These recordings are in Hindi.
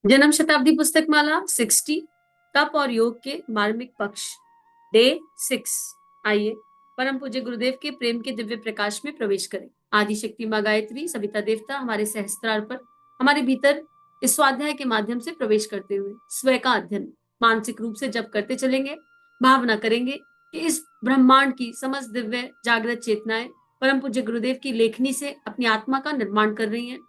जन्म शताब्दी पुस्तक माला 60 तप और योग के मार्मिक पक्ष डे 6। आइए परम पूज्य गुरुदेव के प्रेम के दिव्य प्रकाश में प्रवेश करें। आदि शक्ति माँ गायत्री सविता देवता हमारे सहस्त्रार पर हमारे भीतर इस स्वाध्याय के माध्यम से प्रवेश करते हुए स्वयं का अध्ययन मानसिक रूप से जब करते चलेंगे, भावना करेंगे कि इस ब्रह्मांड की समस्त दिव्य जागृत चेतनाएं परम पूज्य गुरुदेव की लेखनी से अपनी आत्मा का निर्माण कर रही हैं।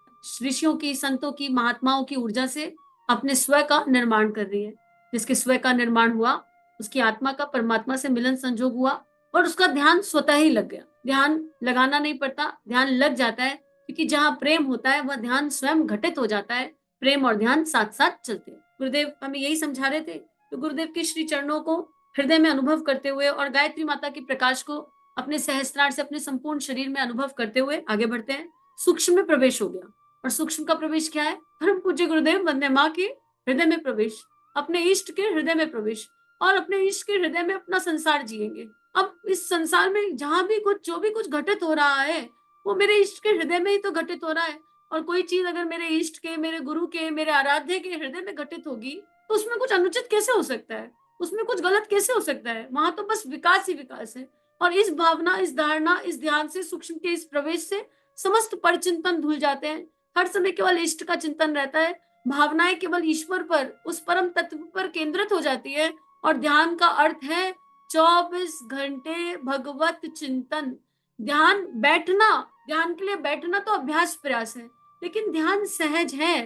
ऋषियों की, संतों की, महात्माओं की ऊर्जा से अपने स्व का निर्माण कर रही है। जिसके स्व का निर्माण हुआ उसकी आत्मा का परमात्मा से मिलन संजोग हुआ और उसका ध्यान स्वतः ही लग गया। ध्यान लगाना नहीं पड़ता, ध्यान लग जाता है, क्योंकि जहां प्रेम होता है वह ध्यान स्वयं घटित हो जाता है। प्रेम और ध्यान साथ साथ चलते हैं। गुरुदेव हमें यही समझा रहे थे। तो गुरुदेव के श्री चरणों को हृदय में अनुभव करते हुए और गायत्री माता के प्रकाश को अपने सहस्त्रार से अपने संपूर्ण शरीर में अनुभव करते हुए आगे बढ़ते हैं। सूक्ष्म में प्रवेश हो गया। और सूक्ष्म का प्रवेश क्या है? परम पूज्य गुरुदेव वंदे माँ के हृदय में प्रवेश, अपने इष्ट के हृदय में प्रवेश और अपने इष्ट के हृदय में अपना संसार जिएंगे। अब इस संसार में जहां भी कुछ जो भी कुछ घटित हो रहा है वो मेरे इष्ट के हृदय में ही तो घटित हो रहा है। और कोई चीज अगर मेरे इष्ट के, मेरे गुरु के, मेरे आराध्य के हृदय में घटित होगी तो उसमें कुछ अनुचित कैसे हो सकता है? उसमें कुछ गलत कैसे हो सकता है? वहां तो बस विकास ही विकास है। और इस भावना, इस धारणा, इस ध्यान से, सूक्ष्म के इस प्रवेश से समस्त परचिंतन धुल जाते हैं। हर समय केवल इष्ट का चिंतन रहता है। भावनाएं केवल ईश्वर पर, उस परम तत्व पर केंद्रित हो जाती है। और ध्यान का अर्थ है 24 घंटे भगवत चिंतन। ध्यान बैठना, ध्यान के लिए बैठना तो अभ्यास प्रयास है, लेकिन ध्यान सहज है।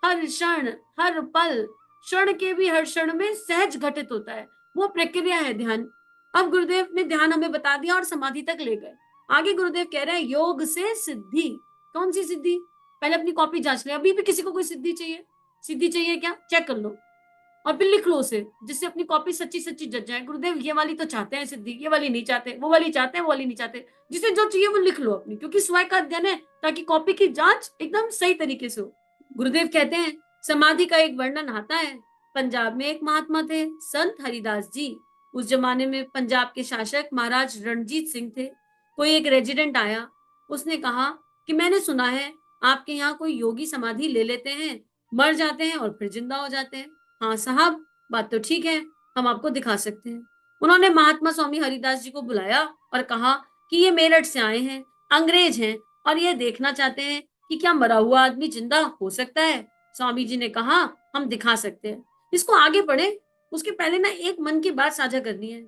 हर क्षण, हर पल, क्षण के भी हर क्षण में सहज घटित होता है। वो प्रक्रिया है ध्यान। अब गुरुदेव ने ध्यान हमें बता दिया और समाधि तक ले गए। आगे गुरुदेव कह रहे हैं योग से सिद्धि। कौन सी सिद्धि? पहले अपनी कॉपी जांच ले। अभी भी किसी को कोई सिद्धि चाहिए? सिद्धि चाहिए क्या? चेक कर लो और फिर लिख लो उसे, जिससे अपनी कॉपी सच्ची सच्ची जज जाए। गुरुदेव ये वाली तो चाहते हैं सिद्धि, ये वाली नहीं चाहते, वो वाली चाहते हैं, वो वाली नहीं चाहते। जिसे जो चाहिए वो लिख लो अपनी, क्योंकि स्वयं का अध्ययन है, ताकि कॉपी की जांच एकदम सही तरीके से हो। गुरुदेव कहते हैं समाधि का एक वर्णन आता है। पंजाब में एक महात्मा थे, संत हरिदास जी। उस जमाने में पंजाब के शासक महाराज रणजीत सिंह थे। कोई एक रेजिडेंट आया, उसने कहा कि मैंने सुना है आपके यहाँ कोई योगी समाधि ले लेते हैं, मर जाते हैं और फिर जिंदा हो जाते हैं। हाँ साहब, बात तो ठीक है, हम आपको दिखा सकते हैं। उन्होंने महात्मा स्वामी हरिदास जी को बुलाया और कहा कि ये मेरठ से आए हैं, अंग्रेज हैं और ये देखना चाहते हैं कि क्या मरा हुआ आदमी जिंदा हो सकता है। स्वामी जी ने कहा हम दिखा सकते हैं। इसको आगे पढ़े उसके पहले ना एक मन की बात साझा करनी है।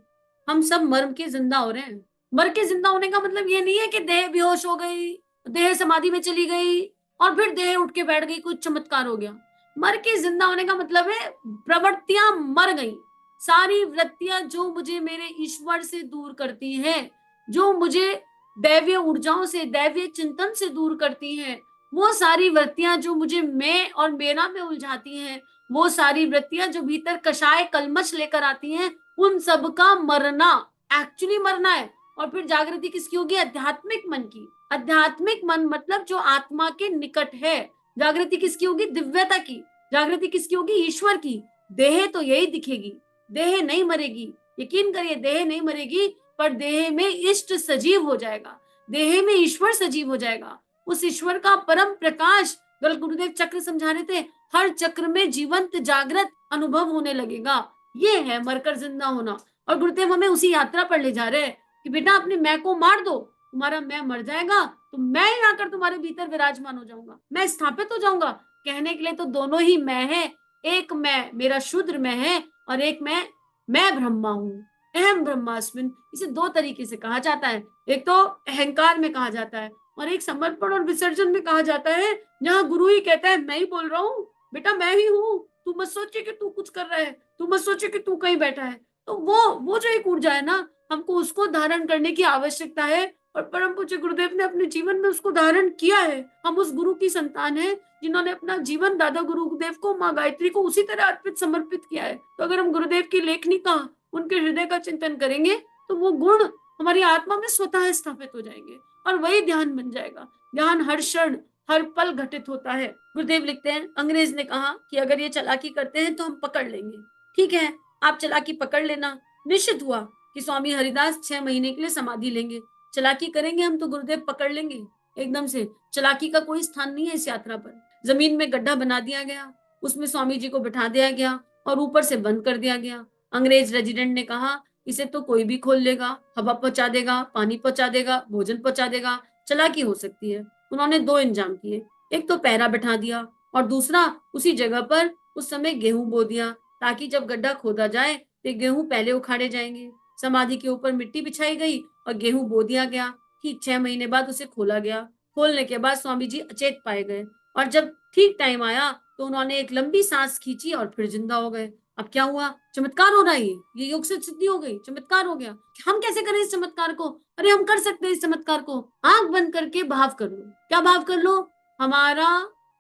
हम सब मर के जिंदा हो रहे हैं। मर के जिंदा होने का मतलब ये नहीं है कि देह बेहोश हो गई, देह समाधि में चली गई और फिर देह उठ के बैठ गई, कुछ चमत्कार हो गया। मर के जिंदा होने का मतलब है प्रवृत्तियां मर गई। सारी वृत्तियां जो मुझे मेरे ईश्वर से दूर करती हैं, जो मुझे दैवीय ऊर्जाओं से, दैवीय चिंतन से दूर करती हैं, वो सारी वृत्तियां जो मुझे मैं और मेरा में उलझाती हैं, वो सारी वृत्तियां जो भीतर कषाय कलमश लेकर आती हैं, उन सब का मरना, एक्चुअली मरना है। और फिर जागृति किसकी होगी? आध्यात्मिक मन की। आध्यात्मिक मन मतलब जो आत्मा के निकट है। जागृति किसकी होगी? दिव्यता की। जागृति किसकी होगी? ईश्वर की। देह तो यही दिखेगी, देह नहीं मरेगी। यकीन करिए देह नहीं मरेगी, पर देह में इष्ट सजीव हो जाएगा, देह में ईश्वर सजीव हो जाएगा। उस ईश्वर का परम प्रकाश, कल गुरुदेव चक्र समझा रहे थे, हर चक्र में जीवंत जागृत अनुभव होने लगेगा। ये है मरकर जिंदा होना। और गुरुदेव हमें उसी यात्रा पर ले जा रहे हैं कि बेटा अपने मैं को मार दो, तुम्हारा मैं मर जाएगा, तो मैं ही आकर तुम्हारे भीतर विराजमान हो जाऊंगा, मैं स्थापित हो जाऊंगा। कहने के लिए तो दोनों ही मैं है। एक मैं मेरा शूद्र मैं है और एक मैं ब्रह्मा हूं, अहम ब्रह्मास्मिन। इसे दो तरीके से कहा जाता है। एक तो अहंकार में कहा जाता है और एक समर्पण और विसर्जन में कहा जाता है, जहां गुरु ही कहता है मैं ही बोल रहा हूँ, बेटा मैं ही हूँ, तू मत सोचे कि तू कुछ कर रहा है, तू मत सोचे कि तू कहीं बैठा है। तो वो जो एक ऊर्जा है ना, हमको उसको धारण करने की आवश्यकता है। और परम पूज्य गुरुदेव ने अपने जीवन में उसको धारण किया है। हम उस गुरु की संतान है जिन्होंने अपना जीवन दादा गुरुदेव को, माँ गायत्री को उसी तरह अर्पित समर्पित किया है। तो अगर हम गुरुदेव की लेखनी का, उनके हृदय का चिंतन करेंगे तो वो गुण हमारी आत्मा में स्वतः स्थापित हो जाएंगे और वही ध्यान बन जाएगा। ध्यान हर क्षण, हर पल घटित होता है। गुरुदेव लिखते हैं अंग्रेज ने कहा कि अगर ये चालाकी करते हैं तो हम पकड़ लेंगे। ठीक है, आप चालाकी पकड़ लेना। निश्चित हुआ कि स्वामी हरिदास 6 महीने के लिए समाधि लेंगे। चालाकी करेंगे हम तो गुरुदेव पकड़ लेंगे एकदम से। चालाकी का कोई स्थान नहीं है इस यात्रा पर। जमीन में गड्ढा बना दिया गया, उसमें स्वामी जी को बिठा दिया गया और ऊपर से बंद कर दिया गया। अंग्रेज रेजिडेंट ने कहा इसे तो कोई भी खोल लेगा, हवा पहुंचा देगा, पानी पहुंचा देगा, भोजन पहुंचा देगा, चालाकी हो सकती है। उन्होंने दो इंतजाम किए, एक तो पैरा बिठा दिया और दूसरा उसी जगह पर उस समय गेहूं बो दिया, ताकि जब गड्ढा खोदा जाए तो गेहूं पहले उखाड़े जाएंगे। समाधि के ऊपर मिट्टी बिछाई गई और गेहूं बो दिया गया। ठीक 6 महीने बाद उसे खोला गया। खोलने के बाद स्वामी जी अचेत पाए गए और जब ठीक टाइम आया तो उन्होंने एक लंबी सांस खींची और फिर जिंदा हो गए। अब क्या हुआ? चमत्कार हो रहा है, ये योग से सिद्धि हो गई, चमत्कार हो गया। हम कैसे करें इस चमत्कार को? अरे हम कर सकते हैं इस चमत्कार को। आंख बंद करके भाव कर लो। क्या भाव कर लो? हमारा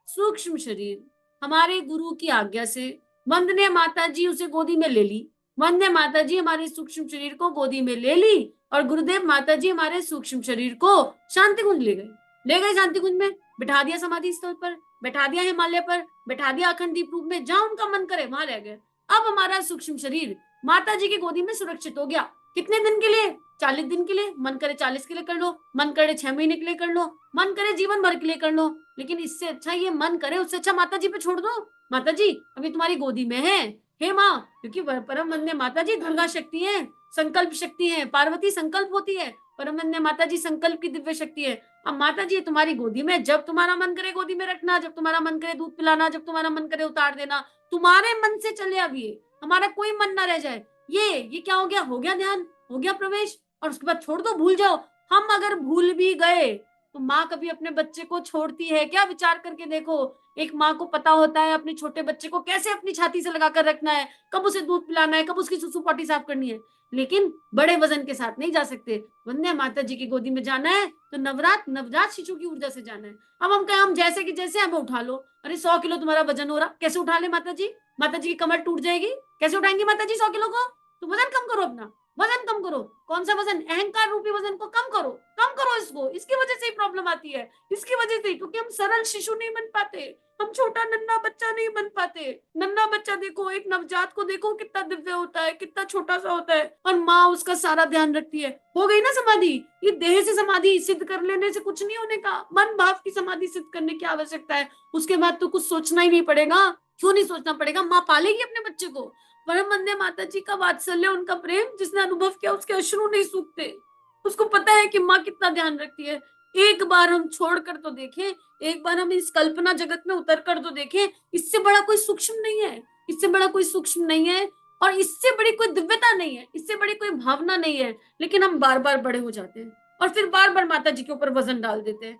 सूक्ष्म शरीर हमारे गुरु की आज्ञा से वंदने माता जी उसे गोदी में ले ली। वंदने माता जी हमारे सूक्ष्म शरीर को गोदी में ले ली और गुरुदेव माता जी हमारे सूक्ष्म शरीर को शांति कुंज ले गए शांति कुंज में, बिठा दिया समाधि स्थल पर, बैठा दिया हिमालय पर, बैठा दिया अखंड दीप रूप में, जहां उनका मन करे वहां रह गए। अब हमारा सूक्ष्म शरीर माता जी की गोदी में सुरक्षित हो गया। कितने दिन के लिए? 40 दिन के लिए। मन करे 40 के लिए कर लो, मन करे 6 महीने के लिए कर लो, मन करे जीवन भर के लिए कर लो, लेकिन इससे अच्छा ये मन करे उससे अच्छा माता जी पे छोड़ दो। माता जी अभी तुम्हारी गोदी में है, हे माँ, क्योंकि परम वंदे माता जी दुर्गा शक्ति है, संकल्प शक्ति है, पार्वती संकल्प होती है, परम वंदे माता जी संकल्प की दिव्य शक्ति है। अब माता जी तुम्हारी गोदी में, जब तुम्हारा मन करे गोदी में रखना, जब तुम्हारा मन करे दूध पिलाना, जब तुम्हारा मन करे उतार देना, तुम्हारे मन से चले। अब ये हमारा कोई मन ना रह जाए। ये क्या हो गया? हो गया ध्यान, हो गया प्रवेश, और उसके बाद छोड़ दो, भूल जाओ। हम अगर भूल भी गए तो माँ कभी अपने बच्चे को छोड़ती है क्या? विचार करके देखो। एक माँ को पता होता है अपने छोटे बच्चे को कैसे अपनी छाती से लगाकर रखना है, कब उसे दूध पिलाना है, कब उसकी सुसु पॉटी साफ करनी है, लेकिन बड़े वजन के साथ नहीं जा सकते। वंदे माता जी की गोदी में जाना है तो नवजात शिशु की ऊर्जा से जाना है। अब हम कहें हम जैसे कि जैसे हमें उठा लो, अरे 100 किलो तुम्हारा वजन हो रहा, कैसे उठा ले माता जी? माता जी की कमर टूट जाएगी, कैसे उठाएंगी माता जी 100 किलो को? तो वजन कम करो, अपना वजन कम करो। कौन सा वजन? अहंकार रूपी वजन को कम करो, कम करो इसको। इसकी वजह से ही प्रॉब्लम आती है, इसकी वजह से, क्योंकि हम सरल शिशु नहीं बन पाते, हम छोटा नन्हा बच्चा नहीं बन पाते। नन्हा बच्चा देखो, एक नवजात को देखो कितना दिव्य होता है, कितना छोटा सा होता है, और माँ उसका सारा ध्यान रखती है। हो गई ना समाधि? ये देह से समाधि सिद्ध कर लेने से कुछ नहीं होने का, मन भाव की समाधि सिद्ध करने की आवश्यकता है। उसके बाद तो कुछ सोचना ही नहीं पड़ेगा। क्यों नहीं सोचना पड़ेगा? माँ पालेगी अपने बच्चे को। परम वंदे माता जी का वात्सल्य, उनका प्रेम, जिसने अनुभव किया उसके अश्रु नहीं सूखते। उसको पता है कि माँ कितना ध्यान रखती है। एक बार हम छोड़कर तो देखें, एक बार हम इस कल्पना जगत में उतर कर तो देखें। इससे बड़ा कोई सूक्ष्म नहीं है, इससे बड़ा कोई सूक्ष्म नहीं है, और इससे बड़ी कोई दिव्यता नहीं है, इससे बड़ी कोई भावना नहीं है। लेकिन हम बार बार बड़े हो जाते हैं और फिर बार बार माता जी के ऊपर वजन डाल देते हैं।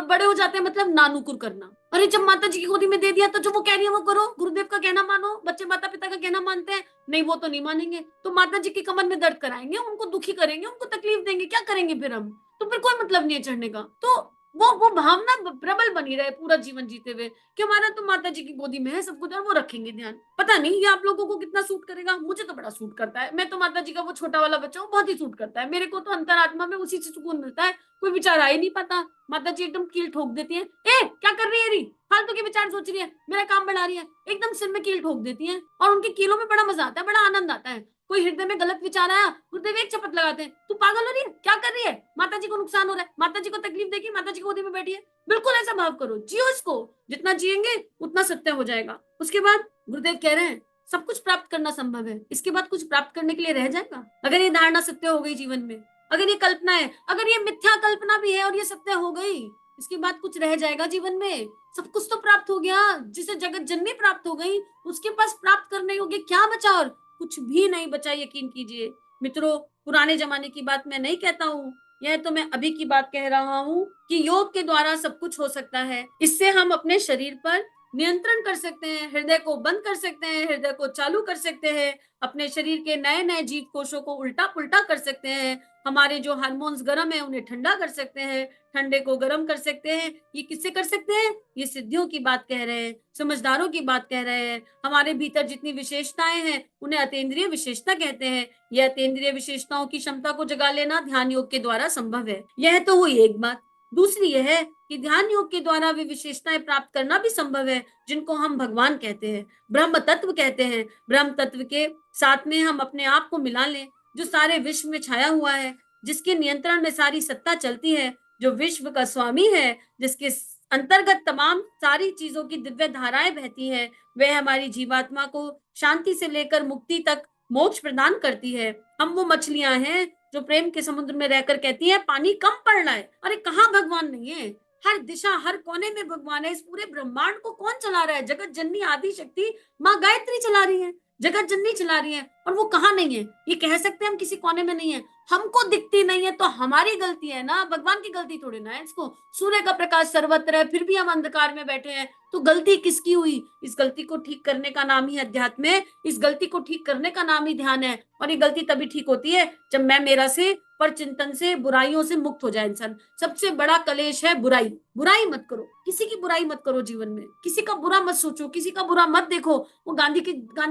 बड़े हो जाते हैं मतलब नानुकुर करना। अरे जब माता जी की गोदी में दे दिया तो जो वो कह रही है वो करो, गुरुदेव का कहना मानो। बच्चे माता पिता का कहना मानते हैं? नहीं, वो तो नहीं मानेंगे, तो माता जी की कमर में दर्द कराएंगे, उनको दुखी करेंगे, उनको तकलीफ देंगे, क्या करेंगे फिर हम? तो फिर कोई मतलब नहीं है चढ़ने का। तो वो भावना प्रबल बनी रहे पूरा जीवन जीते हुए कि हमारा तो माता जी की गोदी में है सब कुछ, और वो रखेंगे ध्यान। पता नहीं ये आप लोगों को कितना सूट करेगा, मुझे तो बड़ा सूट करता है। मैं तो माता जी का वो छोटा वाला बच्चा हूँ, बहुत ही सूट करता है मेरे को तो। अंतरात्मा में उसी से सुकून मिलता है, कोई विचार आ ही नहीं पाता। माता जी एकदम कील ठोक देती है, ए क्या कर रही है री, फालतू के विचार सोच रही है, मेरा काम बढ़ा रही है, एकदम सिर में कील ठोक देती है। और उनके कीलों में बड़ा मजा आता है, बड़ा आनंद आता है। कोई हृदय में गलत विचार आया, गुरुदेव एक चपत लगाते हैं, तू पागल हो रही है, क्या कर रही है, माता जी को नुकसान हो रहा है, माता जी को तकलीफ देगी, माता जी गोदी में बैठी है। बिल्कुल ऐसा भाव करो, जियो इसको, जितना जिएंगे उतना सत्य हो जाएगा। उसके बाद गुरुदेव कह रहे हैं सब कुछ प्राप्त करना संभव है, इसके बाद कुछ प्राप्त करने के लिए रह जाएगा? अगर ये धारणा सत्य हो गई जीवन में, अगर ये कल्पना है, अगर ये मिथ्या कल्पना भी है और ये सत्य हो गई, इसके बाद कुछ रह जाएगा जीवन में? सब कुछ तो प्राप्त हो गया, जिसे जगत जननी प्राप्त हो गई, उसके पास प्राप्त करने योग्य क्या बचा? और कुछ भी नहीं बचा, यकीन कीजिए मित्रों। पुराने जमाने की बात मैं नहीं कहता हूँ, यह तो मैं अभी की बात कह रहा हूँ कि योग के द्वारा सब कुछ हो सकता है। इससे हम अपने शरीर पर नियंत्रण कर सकते हैं, हृदय को बंद कर सकते हैं, हृदय को चालू कर सकते हैं, अपने शरीर के नए नए जीव कोशों को उल्टा पुल्टा कर सकते हैं, हमारे जो हार्मोन्स गर्म है उन्हें ठंडा कर सकते हैं, ठंडे को गर्म कर सकते हैं। ये किससे कर सकते हैं? ये सिद्धियों की बात कह रहे हैं, समझदारों की बात कह रहे हैं। हमारे भीतर जितनी विशेषताएं हैं उन्हें अतीन्द्रिय विशेषता कहते हैं। यह अतीन्द्रिय विशेषताओं की क्षमता को जगा लेना ध्यान योग के द्वारा संभव है। यह तो हुई एक बात। दूसरी यह है कि ध्यान योग के द्वारा वे विशेषताएं प्राप्त करना भी संभव है जिनको हम भगवान कहते हैं, ब्रह्म तत्व कहते हैं। ब्रह्म तत्व के साथ में हम अपने आप को मिला लें, जो सारे विश्व में छाया हुआ है, जिसके नियंत्रण में सारी सत्ता चलती है, जो विश्व का स्वामी है, जिसके अंतर्गत तमाम सारी चीजों की दिव्य धाराएं बहती हैं। वह हमारी जीवात्मा को शांति से लेकर मुक्ति तक मोक्ष प्रदान करती है। हम वो मछलियां हैं जो प्रेम के समुद्र में रहकर कहती है पानी कम पड़ रहा है। अरे कहाँ भगवान नहीं है, हर दिशा हर कोने में भगवान है। इस पूरे ब्रह्मांड को कौन चला रहा है? जगत जननी आदि शक्ति माँ गायत्री चला रही है, जगत जननी चला रही है। और वो कहाँ नहीं है? ये कह सकते हैं हम किसी कोने में नहीं है, हमको दिखती नहीं है तो हमारी गलती है ना, भगवान की गलती थोड़ी ना है। इसको सूर्य का प्रकाश सर्वत्र है, फिर भी हम अंधकार में बैठे हैं, तो गलती किसकी हुई? इस गलती को ठीक करने का नाम ही अध्यात्म है, इस गलती को ठीक करने का नाम ही ध्यान है। और ये गलती तभी ठीक होती है जब मैं मेरा से पर चिंतन से बुराइयों से मुक्त हो जाए इंसान। सबसे बड़ा कलेश है बुराई। बुराई मत करो, किसी की बुराई मत करो, जीवन में किसी का बुरा मत सोचो, किसी का बुरा मत देखो। वो गांधी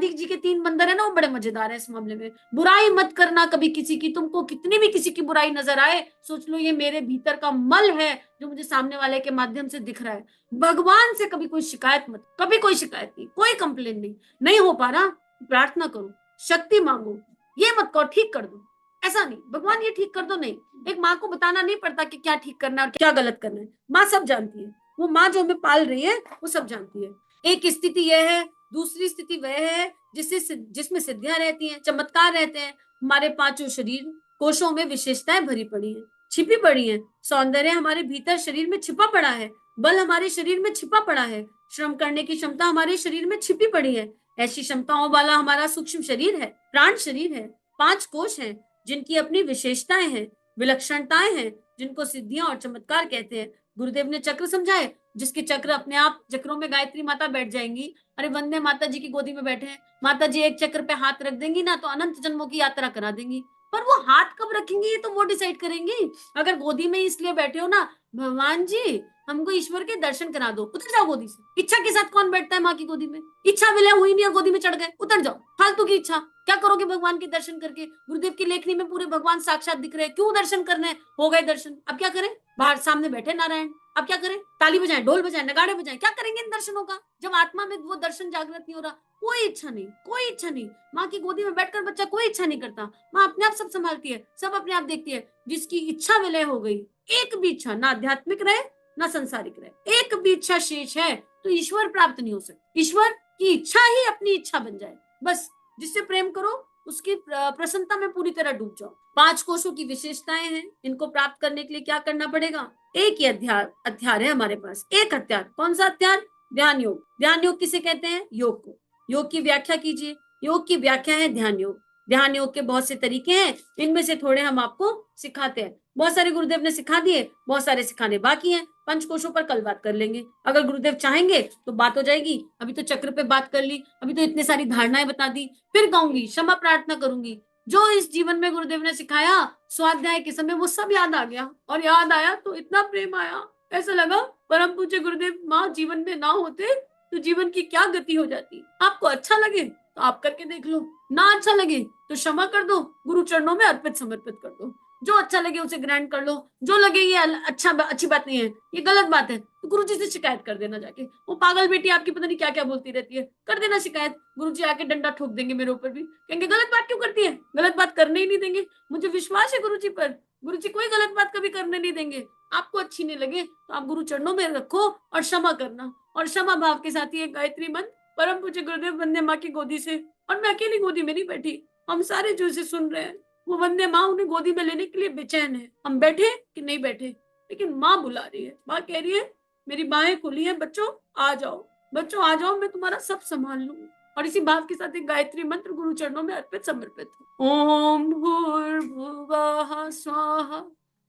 जी के 3 बंदर है ना, वो बड़े मजेदार है इस मामले में। बुराई मत करना कभी किसी की, तुमको कितनी भी किसी की बुराई नजर आए, सोच लो ये मेरे भीतर का मल है जो मुझे सामने वाले के माध्यम से दिख रहा है। भगवान से कभी कोई शिकायत मत, कभी कोई शिकायत नहीं, कोई कंप्लेन नहीं हो पा रहा, प्रार्थना करो, शक्ति मांगो, ये मत करो ठीक कर दो, ऐसा नहीं भगवान ये ठीक कर दो, नहीं। एक माँ को बताना नहीं पड़ता कि क्या ठीक करना है और क्या गलत करना है, माँ सब जानती है। वो माँ जो हमें पाल रही है वो सब जानती है। एक स्थिति यह है, दूसरी स्थिति वह है जिसमें सिद्धियां रहती हैं, चमत्कार रहते हैं। हमारे 5 शरीर कोशों में विशेषताएं भरी पड़ी हैं, छिपी पड़ी हैं। सौंदर्य हमारे भीतर शरीर में छिपा पड़ा है, बल हमारे शरीर में छिपा पड़ा है, श्रम करने की क्षमता हमारे शरीर में छिपी पड़ी है। ऐसी क्षमताओं वाला हमारा सूक्ष्म शरीर है, प्राण शरीर है। 5 कोश हैं जिनकी अपनी विशेषताएं हैं, विलक्षणताएं हैं, जिनको सिद्धियां और चमत्कार कहते हैं। गुरुदेव ने चक्र समझाए, जिसके चक्र अपने आप चक्रों में गायत्री माता बैठ जाएंगी। अरे वंदे माता जी की गोदी में बैठे हैं, माता जी एक चक्र पे हाथ रख देंगी ना तो अनंत जन्मों की यात्रा करा देंगी। पर वो हाथ कब रखेंगी ये तो वो डिसाइड करेंगी। अगर गोदी में इसलिए बैठे हो ना, भगवान जी हमको ईश्वर के दर्शन करा दो, उतर जाओ गोदी से। इच्छा के साथ कौन बैठता है माँ की गोदी में? इच्छा विलय हुई नहीं और गोदी में चढ़ गए, उतर जाओ। फालतू की इच्छा, क्या करोगे भगवान के दर्शन करके? गुरुदेव की लेखनी में पूरे भगवान साक्षात दिख रहे हैं, क्यों दर्शन करने? हो गए दर्शन, अब क्या करें? बाहर सामने बैठे नारायण, अब क्या करें? ताली बजाएं, ढोल बजाएं, नगाड़े बजाएं, क्या करेंगे इन दर्शनों का जब आत्मा में वो दर्शन जागृत नहीं हो रहा? कोई इच्छा नहीं, कोई इच्छा नहीं। माँ की गोदी में बैठकर बच्चा कोई इच्छा नहीं करता, माँ अपने आप सब संभालती है, सब अपने आप देखती है। जिसकी इच्छा विलय हो गई, एक भी इच्छा ना आध्यात्मिक रहे ना संसारिक रहे, एक भी इच्छा शेष है तो ईश्वर प्राप्त नहीं हो सकती। ईश्वर की इच्छा ही अपनी इच्छा बन जाए, बस जिससे प्रेम करो उसकी प्रसन्नता में पूरी तरह डूब जाओ। 5 कोशों की विशेषताएं हैं, इनको प्राप्त करने के लिए क्या करना पड़ेगा? एक ही हथियार है हमारे पास, एक हथियार। कौन सा हथियार? ध्यान योग। ध्यान योग किसे कहते हैं? योग को। योग की व्याख्या कीजिए। योग की व्याख्या है ध्यान योग। ध्यान योग के बहुत से तरीके हैं, इनमें से थोड़े हम आपको सिखाते हैं। बहुत सारे गुरुदेव ने सिखा दिए, बहुत सारे सिखाने बाकी हैं। 5 कोशों पर कल बात कर लेंगे, अगर गुरुदेव चाहेंगे तो बात हो जाएगी। अभी तो चक्र पे बात कर ली, अभी तो इतनी सारी धारणाएं बता दी, फिर कहूंगी क्षमा प्रार्थना करूंगी। जो इस जीवन में गुरुदेव ने सिखाया स्वाध्याय के समय वो सब याद आ गया, और याद आया तो इतना प्रेम आया, ऐसा लगा परम पूज्य गुरुदेव माँ जीवन में ना होते तो जीवन की क्या गति हो जाती। आपको अच्छा लगे तो आप करके देख लो, ना अच्छा लगे तो क्षमा कर दो, गुरु चरणों में अर्पित समर्पित कर दो। जो अच्छा लगे उसे ग्रहण कर लो, जो लगे ये अच्छी बात नहीं है, ये गलत बात है, तो गुरु जी से शिकायत कर देना जाके। वो पागल बेटी आपकी पता नहीं क्या क्या बोलती रहती है, कर देना शिकायत। गुरु जी आके डंडा ठोक देंगे मेरे ऊपर भी, कहेंगे गलत बात क्यों करती है, गलत बात करने ही नहीं देंगे। मुझे विश्वास है गुरु जी पर, गुरु जी कोई गलत बात कभी करने नहीं देंगे। आपको अच्छी नहीं लगे तो आप गुरु चरणों में रखो और क्षमा करना, और क्षमा भाव के साथ ही एक गायत्री मंत्र परम पूज्य गुरुदेव वंदे माँ की गोदी से। और मैं अकेली गोदी में नहीं बैठी, हम सारे जो इसे सुन रहे हैं वो वंदे माँ उन्हें गोदी में लेने के लिए बेचैन है। हम बैठे कि नहीं बैठे, लेकिन माँ बुला रही है, माँ कह रही है मेरी बाहें खुली हैं, बच्चों आ जाओ, बच्चों आ जाओ, मैं तुम्हारा सब संभाल लूंगी। और इसी भाव के साथ एक गायत्री मंत्र गुरु चरणों में अर्पित समर्पित। ओम भूर्भुवः स्वाहा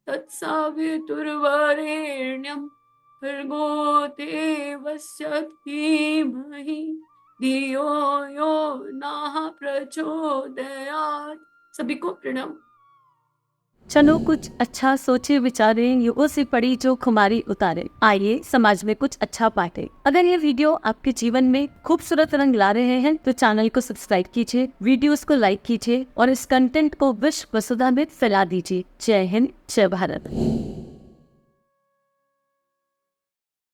तत्सवितुर्वरेण्यं भर्गो देवस्य धीमहि धियो यो नः प्रचोदयात्। सभी को प्रणाम। चलो कुछ अच्छा सोचे विचारे, युगों से पड़ी जो खुमारी उतारे, आइए समाज में कुछ अच्छा बांटे। अगर ये वीडियो आपके जीवन में खूबसूरत रंग ला रहे हैं तो चैनल को सब्सक्राइब कीजिए, वीडियोस को लाइक कीजिए और इस कंटेंट को विश्व वसुधा में फैला दीजिए। जय हिंद, जय भारत।